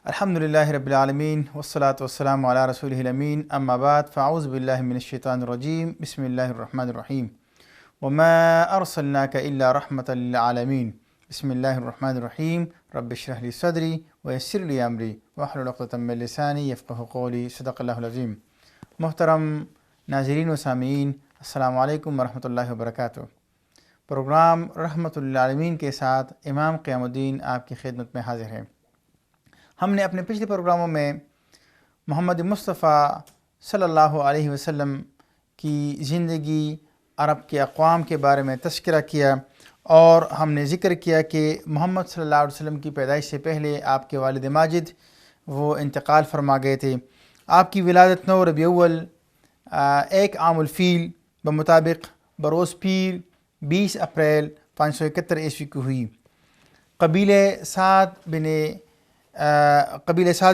الحمدللہ رب العالمین والصلاة والسلام علی رسولہ الامین اما بعد فاعوذ باللہ من الشیطان الرجیم بسم اللہ الرحمن الرحیم وما ارسلناک الا رحمة للعالمین بسم اللہ الرحمن الرحیم رب اشرح لی صدری ویسر لی امری واحلل عقدۃ من لسانی یفقہوا قولی صدق اللہ العظیم۔ محترم ناظرین و سامعین، السلام علیکم ورحمۃ اللہ وبرکاتہ۔ پروگرام رحمۃ للعالمین کے ساتھ امام قیام الدین آپ کی خدمت میں حاضر ہے۔ ہم نے اپنے پچھلے پروگراموں میں محمد مصطفیٰ صلی اللہ علیہ وسلم کی زندگی، عرب کے اقوام کے بارے میں تذکرہ کیا، اور ہم نے ذکر کیا کہ محمد صلی اللہ علیہ وسلم کی پیدائش سے پہلے آپ کے والد ماجد وہ انتقال فرما گئے تھے۔ آپ کی ولادت 9 ربیع الاول 1 عام الفیل بمطابق بروز پیر 20 اپریل 571 عیسوی کو ہوئی۔ قبیلہ سعد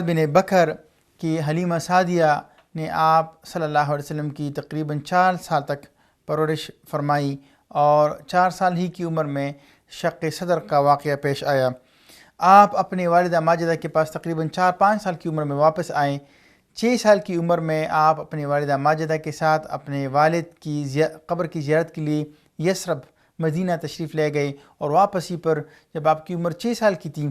بن بکر کی حلیمہ سعدیہ نے آپ صلی اللہ علیہ وسلم کی تقریباً 4 سال تک پرورش فرمائی، اور 4 سال ہی کی عمر میں شق صدر کا واقعہ پیش آیا۔ آپ اپنے والدہ ماجدہ کے پاس تقریباً 4-5 سال کی عمر میں واپس آئیں۔ 6 سال کی عمر میں آپ اپنے والدہ ماجدہ کے ساتھ اپنے والد کی قبر کی زیارت کے لیے یثرب مدینہ تشریف لے گئے، اور واپسی پر جب آپ کی عمر 6 سال کی تھی،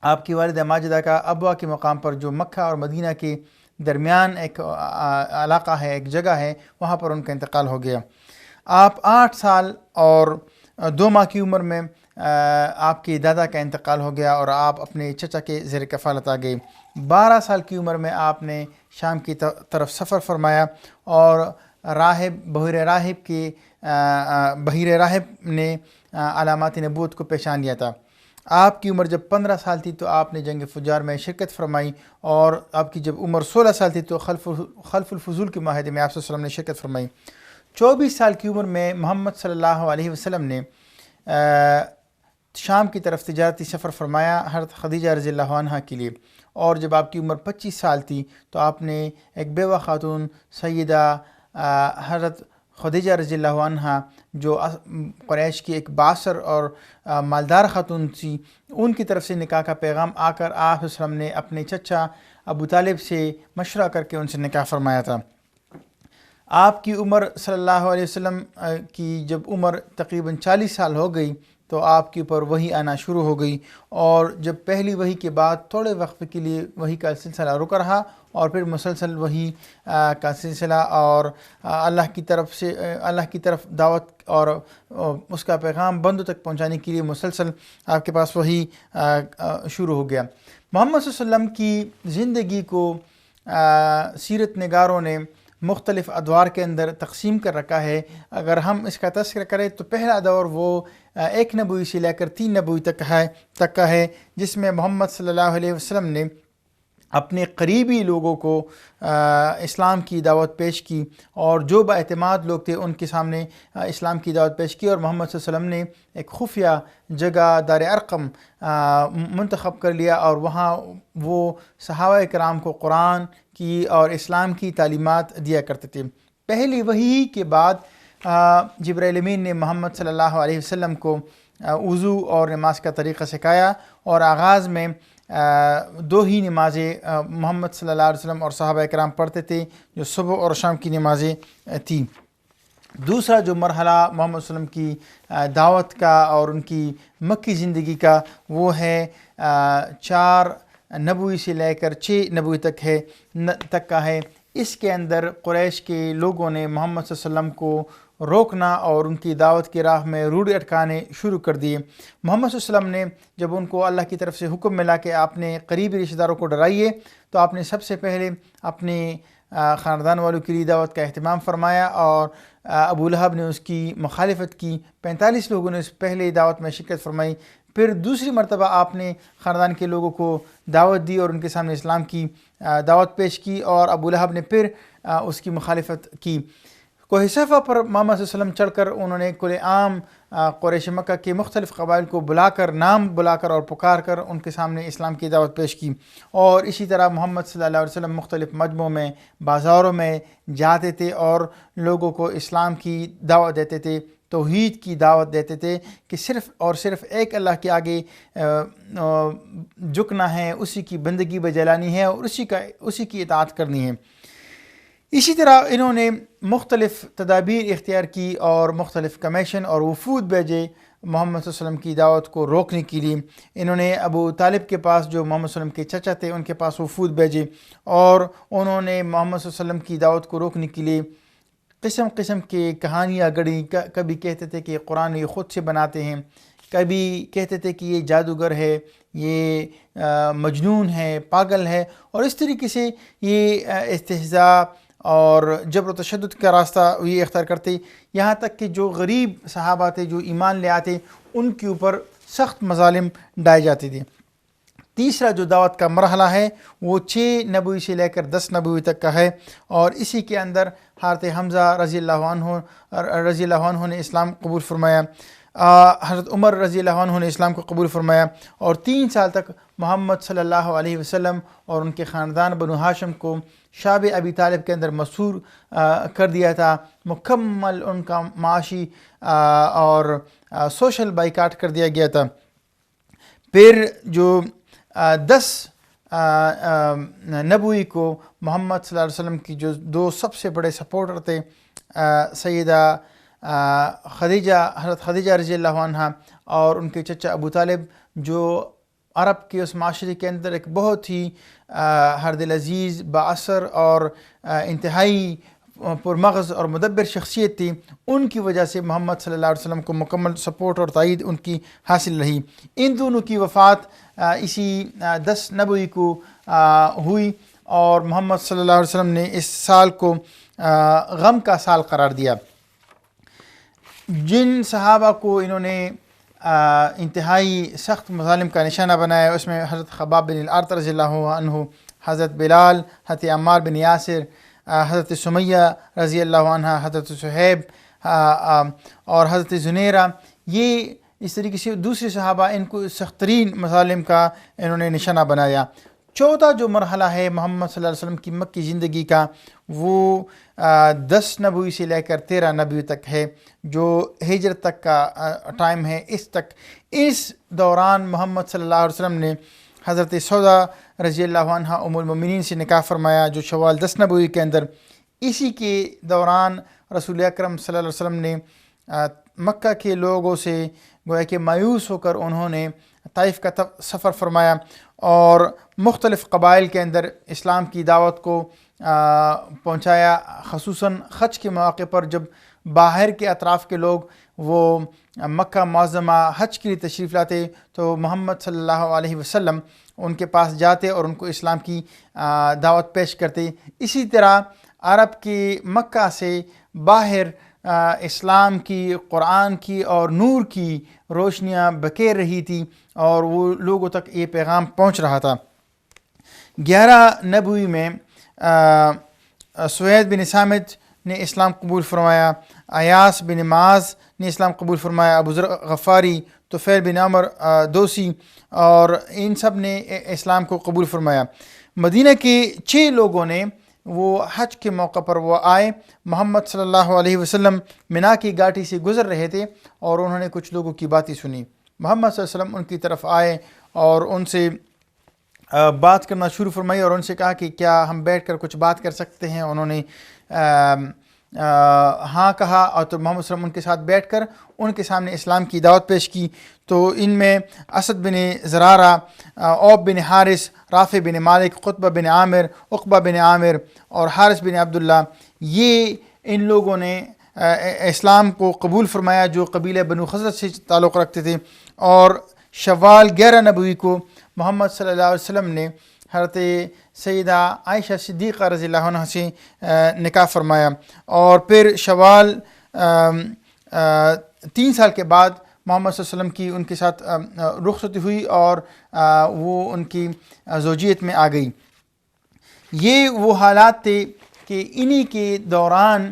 آپ کی والدہ ماجدہ کا ابوا کے مقام پر، جو مکہ اور مدینہ کے درمیان ایک علاقہ ہے، ایک جگہ ہے، وہاں پر ان کا انتقال ہو گیا۔ آپ 8 سال اور 2 ماہ کی عمر میں آپ کے دادا کا انتقال ہو گیا، اور آپ اپنے چچا کے زیر کفالت آ گئے۔ 12 سال کی عمر میں آپ نے شام کی طرف سفر فرمایا، اور بحیر راہب نے علامات نبوت کو پہچان لیا تھا۔ آپ کی عمر جب 15 سال تھی تو آپ نے جنگ فجار میں شرکت فرمائی، اور آپ کی جب عمر 16 سال تھی تو خلف الفضول کے معاہدے میں آپ صلی اللہ علیہ وسلم نے شرکت فرمائی۔ 24 سال کی عمر میں محمد صلی اللہ علیہ وسلم نے شام کی طرف تجارتی سفر فرمایا حضرت خدیجہ رضی اللہ عنہ کے لیے، اور جب آپ کی عمر 25 سال تھی تو آپ نے ایک بیوہ خاتون سیدہ حضرت خدیجہ رضی اللہ عنہ، جو قریش کی ایک باصر اور مالدار خاتون تھی، ان کی طرف سے نکاح کا پیغام آ کر آپ صلی اللہ علیہ وسلم نے اپنے چچا ابو طالب سے مشورہ کر کے ان سے نکاح فرمایا تھا۔ آپ کی عمر صلی اللہ علیہ وسلم کی جب عمر تقریباً 40 سال ہو گئی تو آپ کے اوپر وحی آنا شروع ہو گئی، اور جب پہلی وحی کے بعد تھوڑے وقت کے لیے وحی کا سلسلہ رکا رہا، اور پھر مسلسل وحی کا سلسلہ اور اللہ کی طرف دعوت اور اس کا پیغام بندوں تک پہنچانے کے لیے مسلسل آپ کے پاس وحی شروع ہو گیا۔ محمد صلی اللہ علیہ وسلم کی زندگی کو سیرت نگاروں نے مختلف ادوار کے اندر تقسیم کر رکھا ہے۔ اگر ہم اس کا تذکرہ کریں تو پہلا دور وہ 1 نبوی سے لے کر 3 نبوی تک کا ہے، جس میں محمد صلی اللہ علیہ وسلم نے اپنے قریبی لوگوں کو اسلام کی دعوت پیش کی، اور جو با اعتماد لوگ تھے ان کے سامنے اسلام کی دعوت پیش کی، اور محمد صلی اللہ علیہ وسلم نے ایک خفیہ جگہ دار ارقم منتخب کر لیا، اور وہاں وہ صحابہ کرام کو قرآن کی اور اسلام کی تعلیمات دیا کرتے تھے۔ پہلی وحی کے بعد جبرائیل امین نے محمد صلی اللہ علیہ وسلم کو وضو اور نماز کا طریقہ سکھایا، اور آغاز میں 2 ہی نمازیں محمد صلی اللہ علیہ وسلم اور صحابہ کرام پڑھتے تھے، جو صبح اور شام کی نمازیں تھیں۔ دوسرا جو مرحلہ محمد صلی اللہ علیہ وسلم کی دعوت کا اور ان کی مکی زندگی کا، وہ ہے 4 نبوی سے لے کر 6 نبوی تک کا ہے۔ اس کے اندر قریش کے لوگوں نے محمد صلی اللہ علیہ وسلم کو روکنا اور ان کی دعوت کی راہ میں روڑے اٹکانے شروع کر دیے۔ محمد صلی اللہ علیہ وسلم نے جب ان کو اللہ کی طرف سے حکم ملا کہ آپ نے قریبی رشتہ داروں کو ڈرائیے، تو آپ نے سب سے پہلے اپنے خاندان والوں کے لیے دعوت کا اہتمام فرمایا، اور ابو لہب نے اس کی مخالفت کی۔ 45 لوگوں نے اس پہلے دعوت میں شرکت فرمائی۔ پھر دوسری مرتبہ آپ نے خاندان کے لوگوں کو دعوت دی اور ان کے سامنے اسلام کی دعوت پیش کی، اور ابو لہب نے پھر اس کی مخالفت کی۔ کوہ صفا پر محمد صلی اللہ علیہ وسلم چڑھ کر انہوں نے کل عام قریش مکہ کے مختلف قبائل کو نام بلا کر اور پکار کر ان کے سامنے اسلام کی دعوت پیش کی، اور اسی طرح محمد صلی اللہ علیہ وسلم مختلف مجمعوں میں، بازاروں میں جاتے تھے اور لوگوں کو اسلام کی دعوت دیتے تھے، توحید کی دعوت دیتے تھے کہ صرف اور صرف ایک اللہ کے آگے جھکنا ہے، اسی کی بندگی بجلانی ہے اور اسی کی اطاعت کرنی ہے۔ اسی طرح انہوں نے مختلف تدابیر اختیار کی اور مختلف کمیشن اور وفود بھیجے محمد صلی اللہ علیہ وسلم کی دعوت کو روکنے کے لیے۔ انہوں نے ابو طالب کے پاس جو محمد صلی اللہ علیہ وسلم کے چچا تھے ان کے پاس وفود بھیجے، اور انہوں نے محمد صلی اللہ علیہ وسلم کی دعوت کو روکنے کے لیے قسم قسم کی کہانیاں گڑھی۔ کبھی کہتے تھے کہ قرآن یہ خود سے بناتے ہیں، کبھی کہتے تھے کہ یہ جادوگر ہے، یہ مجنون ہے، پاگل ہے، اور اس طریقے سے یہ استہزاء اور جبر و تشدد کا راستہ یہ اختیار کرتے، یہاں تک کہ جو غریب صحابہ تھے جو ایمان لے آتے ان کے اوپر سخت مظالم ڈائے جاتے تھے۔ تیسرا جو دعوت کا مرحلہ ہے وہ 6 نبوی سے لے کر 10 نبوی تک کا ہے، اور اسی کے اندر حضرت حمزہ رضی اللہ عنہ نے اسلام قبول فرمایا، حضرت عمر رضی اللہ عنہ نے اسلام کو قبول فرمایا، اور 3 سال تک محمد صلی اللہ علیہ وسلم اور ان کے خاندان بنو ہاشم کو شعب ابی طالب کے اندر مسحور کر دیا تھا۔ مکمل ان کا معاشی اور سوشل بائیکاٹ کر دیا گیا تھا۔ پھر جو 10 نبوی کو محمد صلی اللہ علیہ وسلم کی جو 2 سب سے بڑے سپورٹر تھے، سیدہ خدیجہ، حضرت خدیجہ رضی اللہ عنہ اور ان کے چچا ابو طالب، جو عرب کے اس معاشرے کے اندر ایک بہت ہی ہر دل عزیز، بااثر اور انتہائی پرمغز اور مدبر شخصیت تھی، ان کی وجہ سے محمد صلی اللہ علیہ وسلم کو مکمل سپورٹ اور تائید ان کی حاصل رہی۔ ان دونوں کی وفات اسی 10 نبوی کو ہوئی، اور محمد صلی اللہ علیہ وسلم نے اس سال کو غم کا سال قرار دیا۔ جن صحابہ کو انہوں نے انتہائی سخت مظالم کا نشانہ بنایا، اس میں حضرت خباب بن الارت رضی اللہ عنہ، حضرت بلال، حضرت عمار بن یاسر، حضرت سمیہ رضی اللہ عنہ، حضرت صہیب اور حضرت زنیرہ، یہ اس طریقے سے دوسرے صحابہ ان کو سخت ترین مظالم کا انہوں نے نشانہ بنایا۔ چوتھا جو مرحلہ ہے محمد صلی اللہ علیہ وسلم کی مکی زندگی کا، وہ 10 نبوی سے لے کر 13 نبوی تک ہے، جو ہجرت تک کا ٹائم ہے۔ اس دوران محمد صلی اللہ علیہ وسلم نے حضرت سودا رضی اللہ عنہ ام المؤمنین سے نکاح فرمایا، جو شوال 10 نبوی کے اندر۔ اسی کے دوران رسول اکرم صلی اللہ علیہ وسلم نے مکہ کے لوگوں سے گویا کہ مایوس ہو کر انہوں نے طائف کا سفر فرمایا، اور مختلف قبائل کے اندر اسلام کی دعوت کو پہنچایا، خصوصاً حج کے مواقع پر جب باہر کے اطراف کے لوگ وہ مکہ معظمہ حج کے لیے تشریف لاتے تو محمد صلی اللہ علیہ وسلم ان کے پاس جاتے اور ان کو اسلام کی دعوت پیش کرتے۔ اسی طرح عرب کی مکہ سے باہر اسلام کی، قرآن کی اور نور کی روشنیاں بکیر رہی تھی، اور وہ لوگوں تک یہ پیغام پہنچ رہا تھا۔ 11 نبوی میں سوید بن سامت نے اسلام قبول فرمایا، ایاس بن معاذ نے اسلام قبول فرمایا، ابو ذر غفاری، طفیل بن عمر دوسی، اور ان سب نے اسلام کو قبول فرمایا۔ مدینہ کے 6 لوگوں نے وہ حج کے موقع پر وہ آئے، محمد صلی اللہ علیہ وسلم منا کی گھاٹی سے گزر رہے تھے اور انہوں نے کچھ لوگوں کی باتیں سنی۔ محمد صلی اللہ علیہ وسلم ان کی طرف آئے اور ان سے بات کرنا شروع فرمائی، اور ان سے کہا کہ کیا ہم بیٹھ کر کچھ بات کر سکتے ہیں؟ انہوں نے ہاں کہا، اور تو محمد صلی اللہ علیہ وسلم ان کے ساتھ بیٹھ کر ان کے سامنے اسلام کی دعوت پیش کی۔ تو ان میں اسد بن زرارہ، عوف بن حارث، رافع بن مالک، قطبہ بن عامر، عقبہ بن عامر اور حارث بن عبداللہ، یہ ان لوگوں نے اسلام کو قبول فرمایا جو قبیلہ بنو خزرج سے تعلق رکھتے تھے۔ اور شوال 11 نبوی کو محمد صلی اللہ علیہ وسلم نے حضرت سیدہ عائشہ صدیقہ رضی اللہ عنہ سے نکاح فرمایا، اور پھر شوال 3 سال کے بعد محمد صلی اللہ علیہ وسلم کی ان کے ساتھ رخصتی ہوئی اور وہ ان کی زوجیت میں آ گئی۔ یہ وہ حالات تھے کہ انہی کے دوران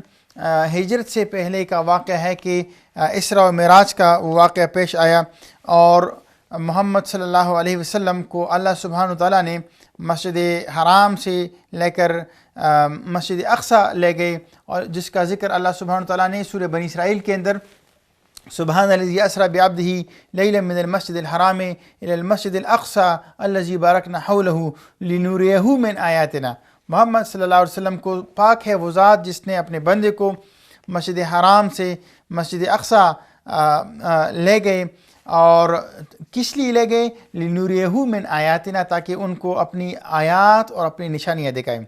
ہجرت سے پہلے کا واقعہ ہے کہ اسراء و معراج کا وہ واقعہ پیش آیا، اور محمد صلی اللہ علیہ وسلم کو اللہ سبحانہ وتعالیٰ نے مسجد حرام سے لے کر مسجد اقصی لے گئے، اور جس کا ذکر اللہ سبحانہ وتعالیٰ نے سورہ بنی اسرائیل کے اندر سبحان الذی اسری بعبدہ لیلا من المسجد الحرام الی المسجد الاقصی الذی بارکنا حولہ لنوریہ من آیاتنا. محمد صلی اللہ علیہ وسلم کو پاک ہے وہ ذات جس نے اپنے بندے کو مسجد حرام سے مسجد اقصی لے گئے. اور کس لیے لے گئے؟ لنوریہ من آیاتنا، تاکہ ان کو اپنی آیات اور اپنی نشانیاں دکھائیں.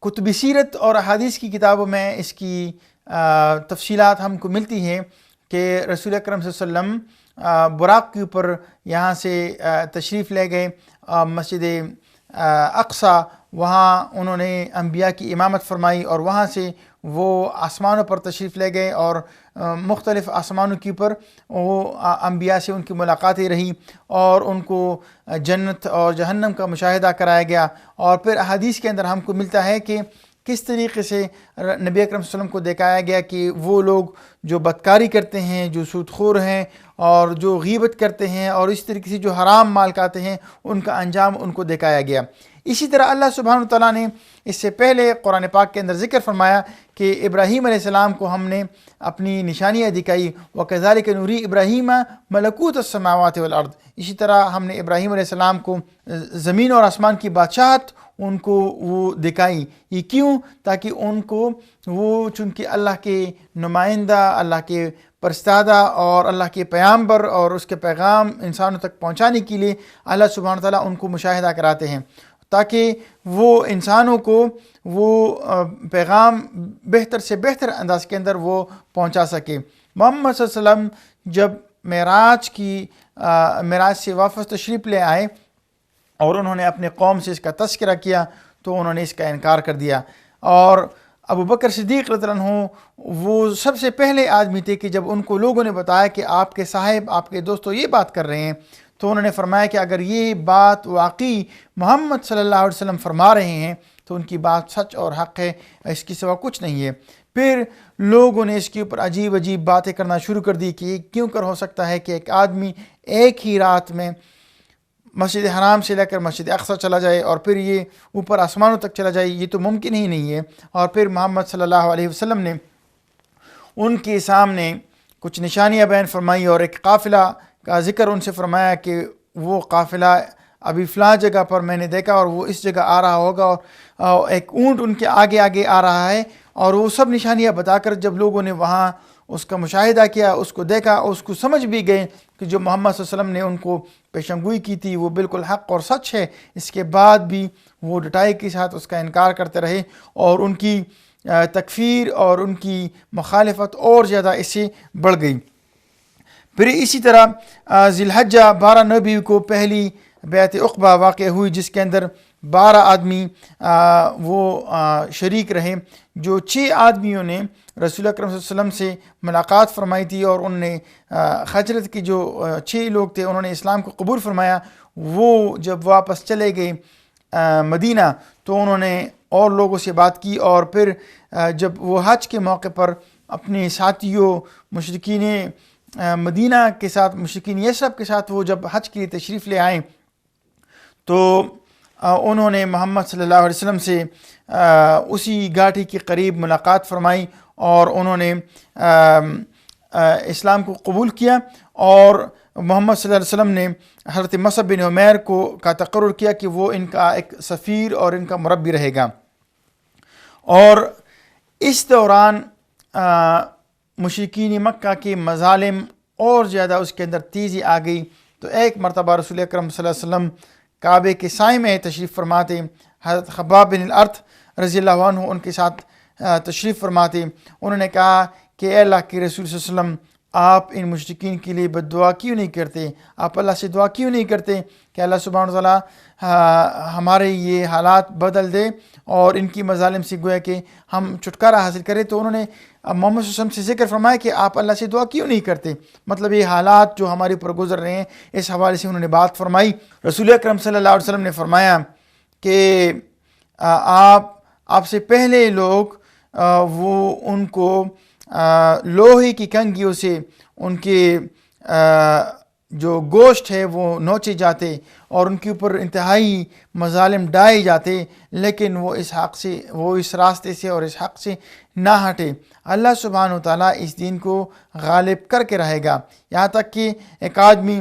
کتب سیرت اور احادیث کی کتابوں میں اس کی تفصیلات ہم کو ملتی ہیں کہ رسول اکرم صلی اللہ علیہ وسلم براق کے اوپر یہاں سے تشریف لے گئے مسجد اقصی. وہاں انہوں نے انبیاء کی امامت فرمائی اور وہاں سے وہ آسمانوں پر تشریف لے گئے اور مختلف آسمانوں کے اوپر وہ انبیاء سے ان کی ملاقاتیں رہی اور ان کو جنت اور جہنم کا مشاہدہ کرایا گیا. اور پھر احادیث کے اندر ہم کو ملتا ہے کہ کس طریقے سے نبی اکرم صلی اللہ علیہ وسلم کو دکھایا گیا کہ وہ لوگ جو بدکاری کرتے ہیں، جو سود خور ہیں اور جو غیبت کرتے ہیں اور اس طریقے سے جو حرام مال کھاتے ہیں، ان کا انجام ان کو دکھایا گیا. اسی طرح اللہ سبحانہ وتعالیٰ نے اس سے پہلے قرآن پاک کے اندر ذکر فرمایا کہ ابراہیم علیہ السلام کو ہم نے اپنی نشانیاں دکھائی. وَكَذَلِكَ نُرِي إِبْرَاهِيمَ مَلَكُوتَ السَّمَاوَاتِ وَالْأَرْضِ. اسی طرح ہم نے ابراہیم علیہ السلام کو زمین اور آسمان کی بادشاہت ان کو وہ دکھائی. یہ کیوں؟ تاکہ ان کو وہ چونکہ اللہ کے نمائندہ، اللہ کے پرستادہ اور اللہ کے پیامبر اور اس کے پیغام انسانوں تک پہنچانے کے لیے اللہ سبحانہ وتعالیٰ ان کو مشاہدہ کراتے ہیں، تاکہ وہ انسانوں کو وہ پیغام بہتر سے بہتر انداز کے اندر وہ پہنچا سکے. محمد صلی اللہ علیہ وسلم جب معراج سے واپس تشریف لے آئے اور انہوں نے اپنے قوم سے اس کا تذکرہ کیا تو انہوں نے اس کا انکار کر دیا. اور ابو بکر صدیق رضی اللہ عنہ وہ سب سے پہلے آدمی تھے کہ جب ان کو لوگوں نے بتایا کہ آپ کے صاحب، آپ کے دوستوں یہ بات کر رہے ہیں، تو انہوں نے فرمایا کہ اگر یہ بات واقعی محمد صلی اللہ علیہ وسلم فرما رہے ہیں تو ان کی بات سچ اور حق ہے، اس کی سوا کچھ نہیں ہے. پھر لوگوں نے اس کے اوپر عجیب عجیب باتیں کرنا شروع کر دی کہ یہ کیوں کر ہو سکتا ہے کہ ایک آدمی ایک ہی رات میں مسجد حرام سے لے کر مسجد اقصی چلا جائے اور پھر یہ اوپر آسمانوں تک چلا جائے، یہ تو ممکن ہی نہیں ہے. اور پھر محمد صلی اللہ علیہ وسلم نے ان کے سامنے کچھ نشانیاں بیان فرمائی اور ایک قافلہ کا ذکر ان سے فرمایا کہ وہ قافلہ ابھی فلاں جگہ پر میں نے دیکھا اور وہ اس جگہ آ رہا ہوگا، اور ایک اونٹ ان کے آگے آگے آ رہا ہے. اور وہ سب نشانیاں بتا کر جب لوگوں نے وہاں اس کا مشاہدہ کیا، اس کو دیکھا اور اس کو سمجھ بھی گئے کہ جو محمد صلی اللہ علیہ وسلم نے ان کو پیشنگوئی کی تھی وہ بالکل حق اور سچ ہے، اس کے بعد بھی وہ ڈٹائی کے ساتھ اس کا انکار کرتے رہے اور ان کی تکفیر اور ان کی مخالفت اور زیادہ اس سے بڑھ گئی. پھر اسی طرح ذی الحجہ 12 نوبی کو پہلی بیعت عقبہ واقع ہوئی، جس کے اندر 12 آدمی وہ شریک رہے. جو 6 آدمیوں نے رسول اکرم صلی اللہ علیہ وسلم سے ملاقات فرمائی تھی اور انہوں نے خجرت کے جو 6 لوگ تھے انہوں نے اسلام کو قبول فرمایا. وہ جب واپس چلے گئے مدینہ تو انہوں نے اور لوگوں سے بات کی، اور پھر جب وہ حج کے موقع پر اپنے ساتھیوں مشرکین مدینہ کے ساتھ، مشرکین یثرب کے ساتھ وہ جب حج کے لیے تشریف لے آئیں تو انہوں نے محمد صلی اللہ علیہ وسلم سے اسی گھاٹی کے قریب ملاقات فرمائی اور انہوں نے اسلام کو قبول کیا. اور محمد صلی اللہ علیہ وسلم نے حضرت مصعب بن عمیر کا تقرر کیا کہ وہ ان کا ایک سفیر اور ان کا مربی رہے گا. اور اس دوران مشرکین مکہ کے مظالم اور زیادہ اس کے اندر تیزی آ گئی. تو ایک مرتبہ رسول اکرم صلی اللہ علیہ وسلم کعبے کے سائے میں تشریف فرماتے، حضرت خباب بن الارت رضی اللہ عنہ ان کے ساتھ تشریف فرماتے. انہوں نے کہا کہ اے اللہ کے رسول صلی اللہ علیہ وسلم، آپ ان مشرکین کے لیے بد دعا کیوں نہیں کرتے؟ آپ اللہ سے دعا کیوں نہیں کرتے کہ اللہ سبحانہ وتعالیٰ ہمارے یہ حالات بدل دے اور ان کی مظالم سے گویا کہ ہم چھٹکارا حاصل کریں؟ تو انہوں نے محمد صلی اللہ علیہ وسلم سے ذکر فرمایا کہ آپ اللہ سے دعا کیوں نہیں کرتے، مطلب یہ حالات جو ہمارے اوپر گزر رہے ہیں اس حوالے سے انہوں نے بات فرمائی. رسول اکرم صلی اللہ علیہ وسلم نے فرمایا کہ آپ سے پہلے لوگ وہ ان کو لوہے کی کنگھیوں سے ان کے جو گوشت ہے وہ نوچے جاتے اور ان کے اوپر انتہائی مظالم ڈائے جاتے، لیکن وہ اس راستے سے اور اس حق سے نہ ہٹے۔ اللہ سبحانہ وتعالیٰ اس دین کو غالب کر کے رہے گا، یہاں تک کہ ایک آدمی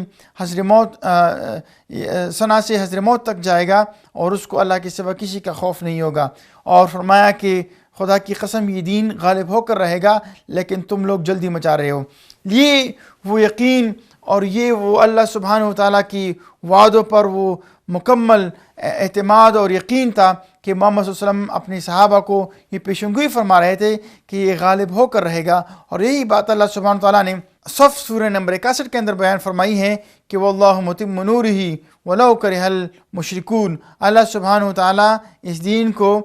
ثنا سے حضر موت تک جائے گا اور اس کو اللہ کے سوا کسی کا خوف نہیں ہوگا۔ اور فرمایا کہ خدا کی قسم یہ دین غالب ہو کر رہے گا، لیکن تم لوگ جلدی مچا رہے ہو۔ یہ وہ یقین اور یہ وہ اللہ سبحانہ وتعالیٰ کی وعدوں پر وہ مکمل اعتماد اور یقین تھا کہ محمد صلی اللہ علیہ وسلم اپنے صحابہ کو یہ پیشنگوئی فرما رہے تھے کہ یہ غالب ہو کر رہے گا، اور یہی بات اللہ سبحانہ وتعالیٰ نے صف سورہ نمبر 61 کے اندر بیان فرمائی ہے کہ واللہ متم نورہ ولو کرہ المشرکون۔ اللہ سبحانہ وتعالیٰ اس دین کو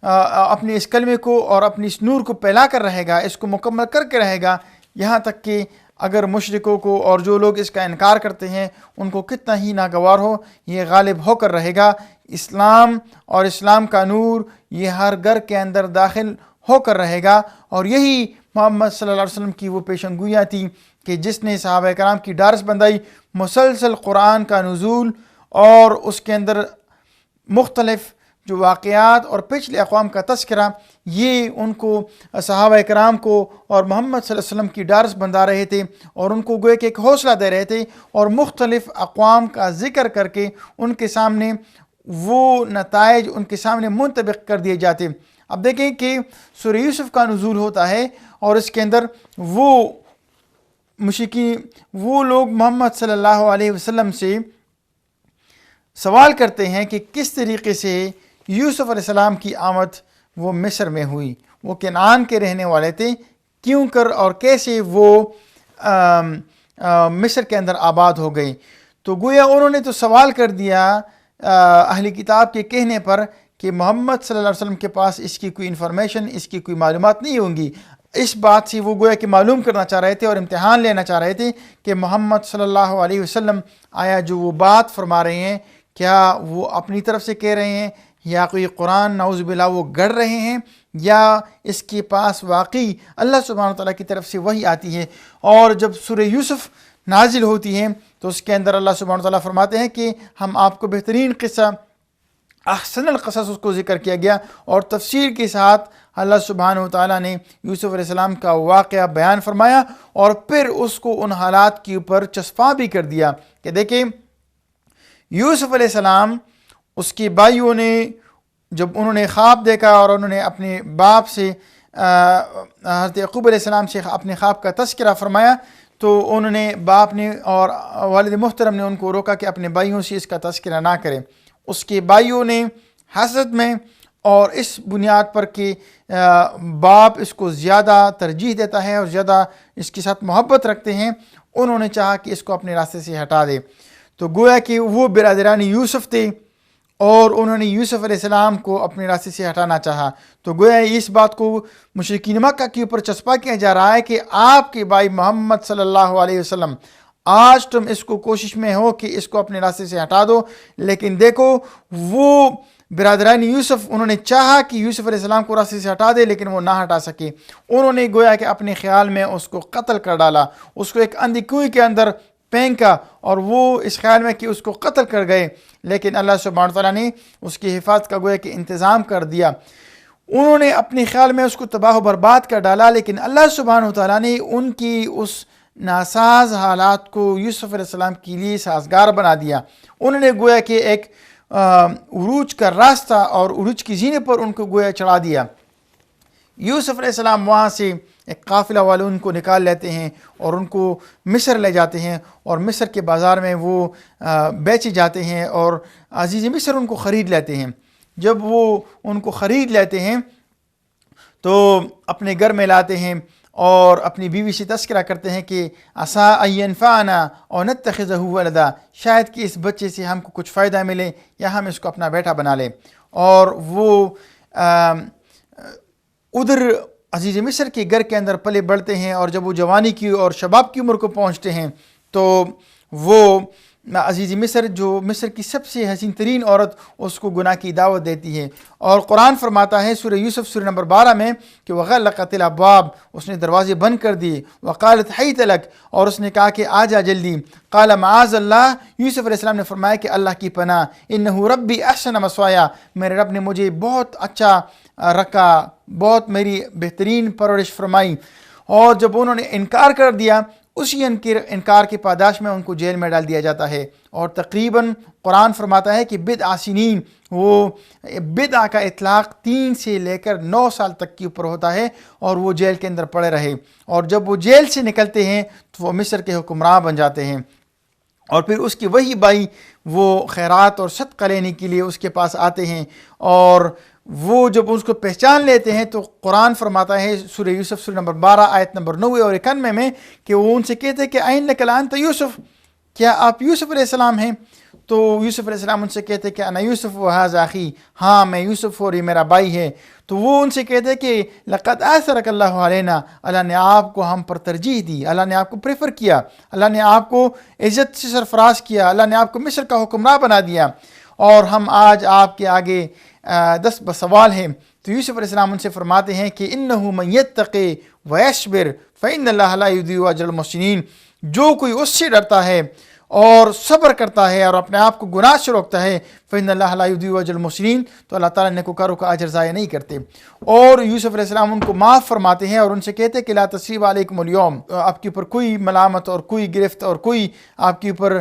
اپنے اس کلمے کو اور اپنی اس نور کو پھیلا کر رہے گا، اس کو مکمل کر کے رہے گا، یہاں تک کہ اگر مشرکوں کو اور جو لوگ اس کا انکار کرتے ہیں ان کو کتنا ہی ناگوار ہو، یہ غالب ہو کر رہے گا۔ اسلام اور اسلام کا نور یہ ہر گھر کے اندر داخل ہو کر رہے گا، اور یہی محمد صلی اللہ علیہ وسلم کی وہ پیشنگویاں تھیں کہ جس نے صحابہ کرام کی ڈارس بندائی، مسلسل قرآن کا نزول اور اس کے اندر مختلف جو واقعات اور پچھلے اقوام کا تذکرہ، یہ ان کو صحابہ کرام کو اور محمد صلی اللہ علیہ وسلم کی ڈارس بندھا رہے تھے اور ان کو گویا کہ ایک حوصلہ دے رہے تھے، اور مختلف اقوام کا ذکر کر کے ان کے سامنے وہ نتائج ان کے سامنے منطبق کر دیے جاتے۔ اب دیکھیں کہ سورہ یوسف کا نزول ہوتا ہے اور اس کے اندر وہ مشرکین، وہ لوگ محمد صلی اللہ علیہ وسلم سے سوال کرتے ہیں کہ کس طریقے سے یوسف علیہ السلام کی آمد وہ مصر میں ہوئی، وہ کنعان کے رہنے والے تھے، کیوں کر اور کیسے وہ مصر کے اندر آباد ہو گئے۔ تو گویا انہوں نے تو سوال کر دیا اہل کتاب کے کہنے پر کہ محمد صلی اللہ علیہ وسلم کے پاس اس کی کوئی انفارمیشن، اس کی کوئی معلومات نہیں ہوں گی۔ اس بات سے وہ گویا کہ معلوم کرنا چاہ رہے تھے اور امتحان لینا چاہ رہے تھے کہ محمد صلی اللہ علیہ وسلم آیا جو وہ بات فرما رہے ہیں کیا وہ اپنی طرف سے کہہ رہے ہیں یا کوئی قرآن نعوذ باللہ وہ گڑھ رہے ہیں، یا اس کے پاس واقعی اللہ سبحانہ تعالیٰ کی طرف سے وحی آتی ہے۔ اور جب سورہ یوسف نازل ہوتی ہے تو اس کے اندر اللہ سبحانہ تعالیٰ فرماتے ہیں کہ ہم آپ کو بہترین قصہ، احسن القصص اس کو ذکر کیا گیا، اور تفسیر کے ساتھ اللہ سبحانہ تعالیٰ نے یوسف علیہ السلام کا واقعہ بیان فرمایا، اور پھر اس کو ان حالات کے اوپر چسپاں بھی کر دیا کہ دیکھیں یوسف علیہ السلام، اس کے بھائیوں نے جب انہوں نے خواب دیکھا اور انہوں نے اپنے باپ سے حضرت یعقوب علیہ السلام سے اپنے خواب کا تذکرہ فرمایا، تو انہوں نے باپ نے اور والد محترم نے ان کو روکا کہ اپنے بھائیوں سے اس کا تذکرہ نہ کرے۔ اس کے بھائیوں نے حسد میں اور اس بنیاد پر کہ باپ اس کو زیادہ ترجیح دیتا ہے اور زیادہ اس کے ساتھ محبت رکھتے ہیں، انہوں نے چاہا کہ اس کو اپنے راستے سے ہٹا دے۔ تو گویا کہ وہ برادران یوسف تھے اور انہوں نے یوسف علیہ السلام کو اپنے راستے سے ہٹانا چاہا۔ تو گویا اس بات کو مشرکین مکہ کے اوپر چسپاں کیا جا رہا ہے کہ آپ کے بھائی محمد صلی اللہ علیہ وسلم، آج تم اس کو کوشش میں ہو کہ اس کو اپنے راستے سے ہٹا دو، لیکن دیکھو وہ برادران یوسف، انہوں نے چاہا کہ یوسف علیہ السلام کو راستے سے ہٹا دے لیکن وہ نہ ہٹا سکے۔ انہوں نے گویا کہ اپنے خیال میں اس کو قتل کر ڈالا، اس کو ایک اندھی کنویں کے اندر پھینکا، اور وہ اس خیال میں کہ اس کو قتل کر گئے، لیکن اللہ سبحانہ تعالیٰ نے اس کی حفاظت کا گویا کہ انتظام کر دیا۔ انہوں نے اپنے خیال میں اس کو تباہ و برباد کر ڈالا، لیکن اللہ سبحانہ تعالیٰ نے ان کی اس ناساز حالات کو یوسف علیہ السلام کے لیے سازگار بنا دیا۔ انہوں نے گویا کہ ایک عروج کا راستہ اور عروج کی زینے پر ان کو گویا چڑھا دیا۔ یوسف علیہ السلام وہاں سے ایک قافلہ والے ان کو نکال لیتے ہیں اور ان کو مصر لے جاتے ہیں، اور مصر کے بازار میں وہ بیچے جاتے ہیں، اور عزیز مصر ان کو خرید لیتے ہیں۔ جب وہ ان کو خرید لیتے ہیں تو اپنے گھر میں لاتے ہیں اور اپنی بیوی سے تذکرہ کرتے ہیں کہ عسیٰ ان ینفعنا او نتخذہ ولدا، شاید کہ اس بچے سے ہم کو کچھ فائدہ ملے یا ہم اس کو اپنا بیٹا بنا لیں۔ اور وہ ادھر عزیز مصر کے گھر کے اندر پلے بڑھتے ہیں، اور جب وہ جوانی کی اور شباب کی عمر کو پہنچتے ہیں تو وہ عزیزی مصر، جو مصر کی سب سے حسین ترین عورت، اس کو گناہ کی دعوت دیتی ہے. اور قرآن فرماتا ہے سورہ یوسف سورہ نمبر 12 میں کہ وغلقت الابواب، اس نے دروازے بند کر دیے. وقالت حیت لک، اور اس نے کہا کہ آ جا جلدی. قال معاذ اللہ، یوسف علیہ السلام نے فرمایا کہ اللہ کی پناہ. انہ ربی احسن مثوایا، میرے رب نے مجھے بہت اچھا رکھا، بہت میری بہترین پرورش فرمائی. اور جب انہوں نے انکار کر دیا، اسی انکار کی پاداش میں ان کو جیل میں ڈال دیا جاتا ہے. اور تقریباً قرآن فرماتا ہے کہ بدع سنین، وہ بدع کا اطلاق 3 سے لے کر 9 سال تک کے اوپر ہوتا ہے، اور وہ جیل کے اندر پڑے رہے. اور جب وہ جیل سے نکلتے ہیں تو وہ مصر کے حکمراں بن جاتے ہیں. اور پھر اس کی وہی بھائی وہ خیرات اور صدقہ لینے کے لیے اس کے پاس آتے ہیں، اور وہ جب اس کو پہچان لیتے ہیں تو قرآن فرماتا ہے سورہ یوسف سورہ نمبر 12 آیت نمبر 90 اور 91 میں کہ وہ ان سے کہتے ہیں کہ اینک انت یوسف، کیا آپ یوسف علیہ السلام ہیں؟ تو یوسف علیہ السلام ان سے کہتے ہیں کہ انا یوسف وہذا اخی، ہاں میں یوسف اور یہ میرا بھائی ہے. تو وہ ان سے کہتے ہیں کہ لقد آثرک اللہ علینا، اللہ نے آپ کو ہم پر ترجیح دی، اللہ نے آپ کو پریفر کیا، اللہ نے آپ کو عزت سے سرفراز کیا، اللہ نے آپ کو مصر کا حکمراں بنا دیا، اور ہم آج آپ کے آگے دست بسوال ہیں. تو یوسف علیہ السلام ان سے فرماتے ہیں کہ انہ من یتقی ویصبر فإن اللہ لا یضیع اجر المحسنین، جو کوئی اس سے ڈرتا ہے اور صبر کرتا ہے اور اپنے آپ کو گناہ سے روکتا ہے، فإن اللہ لا یضیع اجر المحسنین، تو اللہ تعالیٰ نیکوکاروں کا اجر ضائع نہیں کرتے. اور یوسف علیہ السلام ان کو معاف فرماتے ہیں اور ان سے کہتے ہیں کہ لا تثریب علیکم اليوم، آپ کے اوپر کوئی ملامت اور کوئی گرفت اور کوئی آپ کے اوپر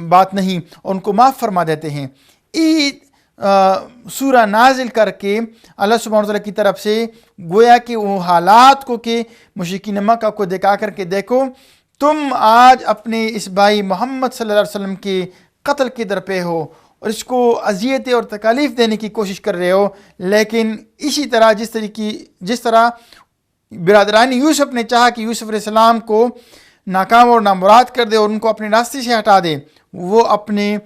بات نہیں، ان کو معاف فرما دیتے ہیں. عید سورہ نازل کر کے اللہ سبحانہ وتعالیٰ کی طرف سے گویا کہ وہ حالات کو کہ مشرکین مکہ کو دکھا کر کے دیکھو تم آج اپنے اس بھائی محمد صلی اللہ علیہ وسلم کے قتل کے در پہ ہو اور اس کو اذیتیں اور تکالیف دینے کی کوشش کر رہے ہو، لیکن اسی طرح جس طرح برادران یوسف نے چاہا کہ یوسف علیہ السلام کو ناکام اور نامراد کر دے اور ان کو اپنے راستے سے ہٹا دے، وہ اپنے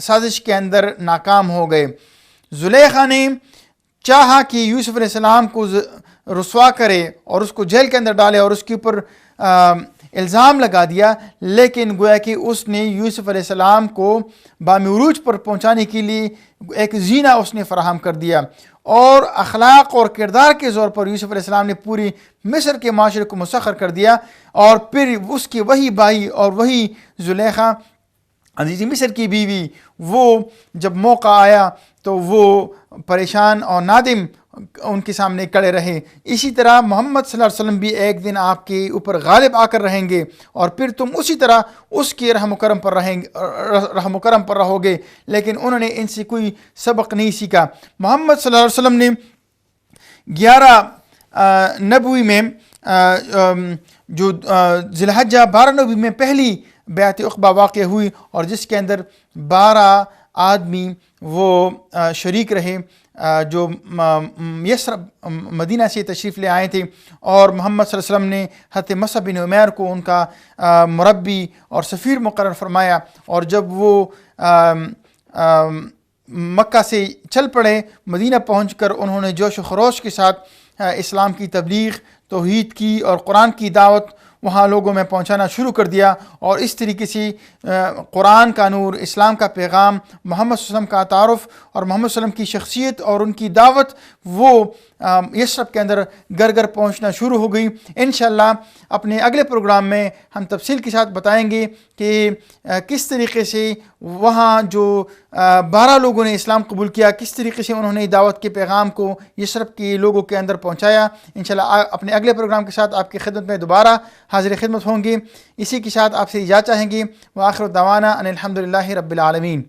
سازش کے اندر ناکام ہو گئے. زلیخا نے چاہا کہ یوسف علیہ السلام کو رسوا کرے اور اس کو جیل کے اندر ڈالے اور اس کے اوپر الزام لگا دیا، لیکن گویا کہ اس نے یوسف علیہ السلام کو بام عروج پر پہنچانے کے لیے ایک زینہ اس نے فراہم کر دیا، اور اخلاق اور کردار کے زور پر یوسف علیہ السلام نے پوری مصر کے معاشرے کو مسخر کر دیا. اور پھر اس کے وہی بھائی اور وہی زلیخا عزیزی مصر کی بیوی، وہ جب موقع آیا تو وہ پریشان اور نادم ان کے سامنے کھڑے رہے. اسی طرح محمد صلی اللہ علیہ وسلم بھی ایک دن آپ کے اوپر غالب آ کر رہیں گے اور پھر تم اسی طرح اس کے رحم و کرم پر رہو گے، لیکن انہوں نے ان سے کوئی سبق نہیں سیکھا. محمد صلی اللہ علیہ وسلم نے 11 نبوی میں جو ذی الحجہ 12 نبوی میں پہلی بیعت عقبہ واقع ہوئی، اور جس کے اندر 12 آدمی وہ شریک رہے جو یثرب مدینہ سے تشریف لے آئے تھے. اور محمد صلی اللہ علیہ وسلم نے حضرت مصعب بن عمیر کو ان کا مربی اور سفیر مقرر فرمایا، اور جب وہ مکہ سے چل پڑے مدینہ پہنچ کر انہوں نے جوش و خروش کے ساتھ اسلام کی تبلیغ، توحید کی اور قرآن کی دعوت وہاں لوگوں میں پہنچانا شروع کر دیا. اور اس طریقے سے قرآن کا نور، اسلام کا پیغام، محمد صلی اللہ علیہ وسلم کا تعارف اور محمد صلی اللہ علیہ وسلم کی شخصیت اور ان کی دعوت وہ یثرب کے اندر گھر گھر پہنچنا شروع ہو گئی. انشاءاللہ اپنے اگلے پروگرام میں ہم تفصیل کے ساتھ بتائیں گے کہ کس طریقے سے وہاں جو 12 لوگوں نے اسلام قبول کیا، کس طریقے سے انہوں نے دعوت کے پیغام کو یثرب کے لوگوں کے اندر پہنچایا. انشاءاللہ اپنے اگلے پروگرام کے ساتھ آپ کی خدمت میں دوبارہ حاضر خدمت ہوں گے. اسی کے ساتھ آپ سے اجازت چاہیں گے. وآخر دعوانا ان الحمدللہ رب العالمین.